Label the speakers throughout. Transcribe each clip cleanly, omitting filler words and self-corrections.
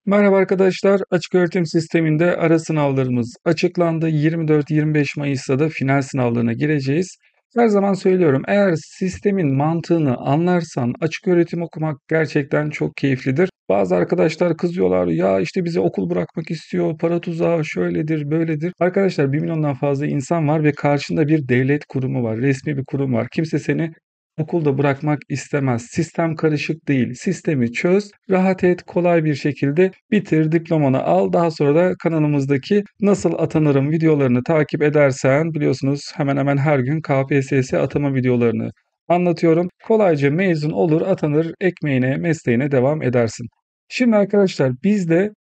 Speaker 1: Merhaba arkadaşlar. Açık öğretim sisteminde ara sınavlarımız açıklandı. 24-25 Mayıs'ta da final sınavlarına gireceğiz. Her zaman söylüyorum, eğer sistemin mantığını anlarsan açık öğretim okumak gerçekten çok keyiflidir. Bazı arkadaşlar kızıyorlar, ya işte bize okul bırakmak istiyor, para tuzağı şöyledir, böyledir. Arkadaşlar 1 milyondan fazla insan var ve karşında bir devlet kurumu var, resmi bir kurum var. Kimse seni okulda bırakmak istemez. Sistem karışık değil. Sistemi çöz, rahat et, kolay bir şekilde bitir, diplomanı al. Daha sonra da kanalımızdaki Nasıl Atanırım videolarını takip edersen biliyorsunuz hemen hemen her gün KPSS atama videolarını anlatıyorum. Kolayca mezun olur, atanır, ekmeğine, mesleğine devam edersin. Şimdi arkadaşlar bizde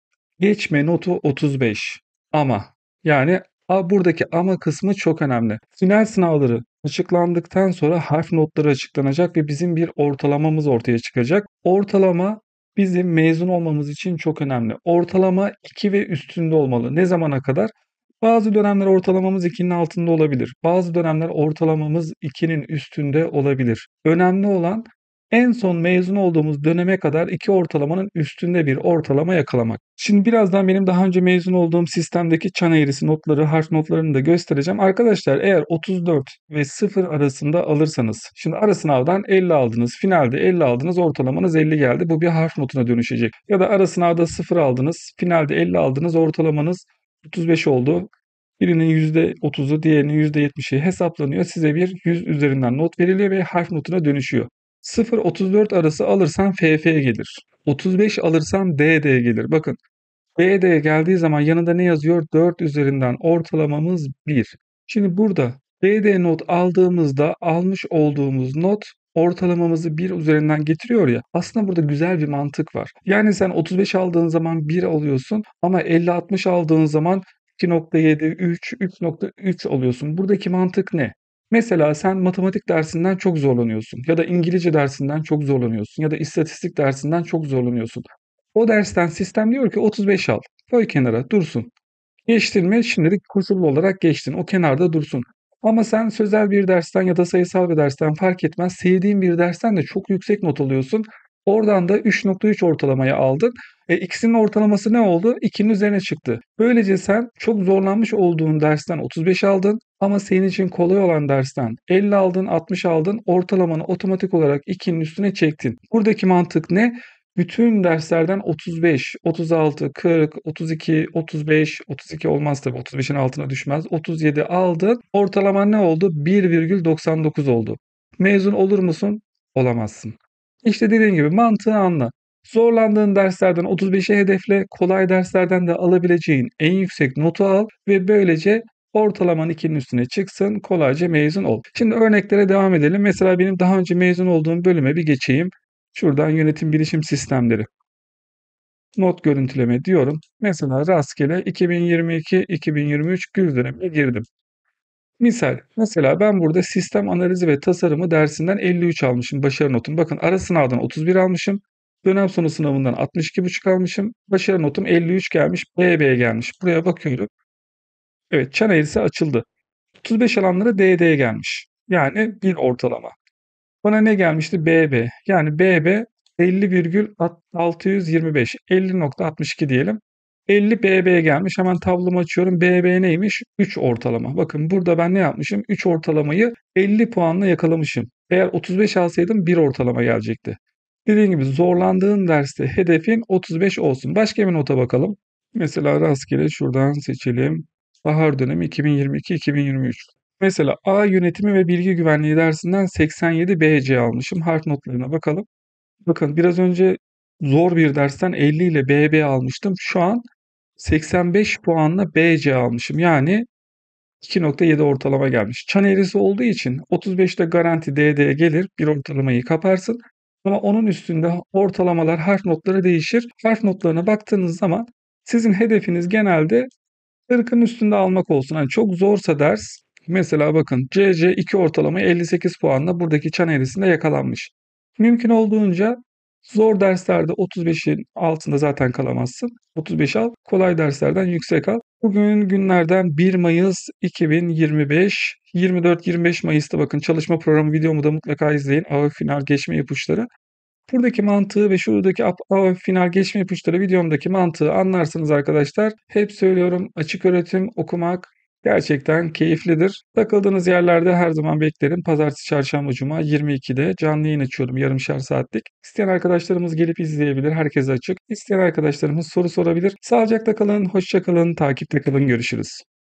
Speaker 1: geçme notu 35 ama yani buradaki ama kısmı çok önemli. Final sınavları açıklandıktan sonra harf notları açıklanacak ve bizim bir ortalamamız ortaya çıkacak. Ortalama bizim mezun olmamız için çok önemli. Ortalama 2 ve üstünde olmalı. Ne zamana kadar? Bazı dönemler ortalamamız 2'nin altında olabilir. Bazı dönemler ortalamamız 2'nin üstünde olabilir. Önemli olan en son mezun olduğumuz döneme kadar 2 ortalamanın üstünde bir ortalama yakalamak. Şimdi birazdan benim daha önce mezun olduğum sistemdeki çan eğrisi notları, harf notlarını da göstereceğim. Arkadaşlar eğer 34 ve 0 arasında alırsanız, şimdi ara sınavdan 50 aldınız, finalde 50 aldınız, ortalamanız 50 geldi. Bu bir harf notuna dönüşecek. Ya da ara sınavda 0 aldınız, finalde 50 aldınız, ortalamanız 35 oldu. Birinin %30'u, diğerinin %70'i hesaplanıyor. Size bir 100 üzerinden not veriliyor ve harf notuna dönüşüyor. 0-34 arası alırsan FF gelir. 35 alırsan DD gelir. Bakın DD geldiği zaman yanında ne yazıyor? 4 üzerinden ortalamamız 1. Şimdi burada DD not aldığımızda almış olduğumuz not ortalamamızı 1 üzerinden getiriyor ya. Aslında burada güzel bir mantık var. Yani sen 35 aldığın zaman 1 alıyorsun ama 50-60 aldığın zaman 2,7, 3, 3,3 alıyorsun. Buradaki mantık ne? Mesela sen matematik dersinden çok zorlanıyorsun ya da İngilizce dersinden çok zorlanıyorsun ya da istatistik dersinden çok zorlanıyorsun. O dersten sistem diyor ki 35 al. Koy kenara dursun. Geçtin mi? Şimdilik koşullu olarak geçtin. O kenarda dursun. Ama sen sözel bir dersten ya da sayısal bir dersten fark etmez. Sevdiğin bir dersten de çok yüksek not alıyorsun. Oradan da 3,3 ortalamayı aldın. İkisinin ortalaması ne oldu? 2'nin üzerine çıktı. Böylece sen çok zorlanmış olduğun dersten 35 aldın ama senin için kolay olan dersten 50 aldın, 60 aldın. Ortalamanı otomatik olarak 2'nin üstüne çektin. Buradaki mantık ne? Bütün derslerden 35, 36, 40, 32, 35, 32 olmaz tabii, 35'in altına düşmez. 37 aldın. Ortalaman ne oldu? 1,99 oldu. Mezun olur musun? Olamazsın. İşte dediğim gibi mantığı anla. Zorlandığın derslerden 35'e hedefle, kolay derslerden de alabileceğin en yüksek notu al ve böylece ortalaman 2'nin üstüne çıksın, kolayca mezun ol. Şimdi örneklere devam edelim. Mesela benim daha önce mezun olduğum bölüme bir geçeyim. Şuradan yönetim bilişim sistemleri. Not görüntüleme diyorum. Mesela rastgele 2022-2023 güz dönemine girdim. Mesela ben burada sistem analizi ve tasarımı dersinden 53 almışım başarı notum. Bakın ara sınavdan 31 almışım. Dönem sonu sınavından 62,5 almışım. Başarı notum 53 gelmiş. BB gelmiş. Buraya bakıyorum. Evet, çan eğrisi açıldı. 35 alanlara DD gelmiş. Yani bir ortalama. Bana ne gelmişti? BB. Yani BB 50,625. 50,62 diyelim. 50 BB gelmiş. Hemen tablomu açıyorum. BB neymiş? 3 ortalama. Bakın burada ben ne yapmışım? 3 ortalamayı 50 puanla yakalamışım. Eğer 35 alsaydım 1 ortalama gelecekti. Dediğim gibi zorlandığın derste hedefin 35 olsun. Başka bir nota bakalım. Mesela rastgele şuradan seçelim. Bahar dönemi 2022-2023. Mesela A yönetimi ve bilgi güvenliği dersinden 87 BC almışım. Harf notlarına bakalım. Bakın biraz önce zor bir dersten 50 ile BB almıştım. Şu an 85 puanla BC almışım. Yani 2,7 ortalama gelmiş. Çan eğrisi olduğu için 35'te garanti DD gelir. Bir ortalamayı kaparsın. Ama onun üstünde ortalamalar, harf notları değişir. Harf notlarına baktığınız zaman sizin hedefiniz genelde 40'ın üstünde almak olsun. Hani çok zorsa ders, mesela bakın CC 2 ortalamayı 58 puanla buradaki çan eğrisinde yakalanmış. Mümkün olduğunca zor derslerde 35'in altında zaten kalamazsın. 35 al. Kolay derslerden yüksek al. Bugün günlerden 1 Mayıs 2025. 24-25 Mayıs'ta bakın çalışma programı videomu da mutlaka izleyin. Ağır final geçme ipuçları. Buradaki mantığı ve şuradaki final geçme ipuçları videomdaki mantığı anlarsınız arkadaşlar. Hep söylüyorum, açık öğretim okumak gerçekten keyiflidir. Takıldığınız yerlerde her zaman beklerim. Pazartesi, çarşamba, cuma 22'de canlı yayın açıyorum yarımşar saatlik. İsteyen arkadaşlarımız gelip izleyebilir. Herkese açık. İsteyen arkadaşlarımız soru sorabilir. Sağlıcakla kalın, hoşça kalın, takipte kalın. Görüşürüz.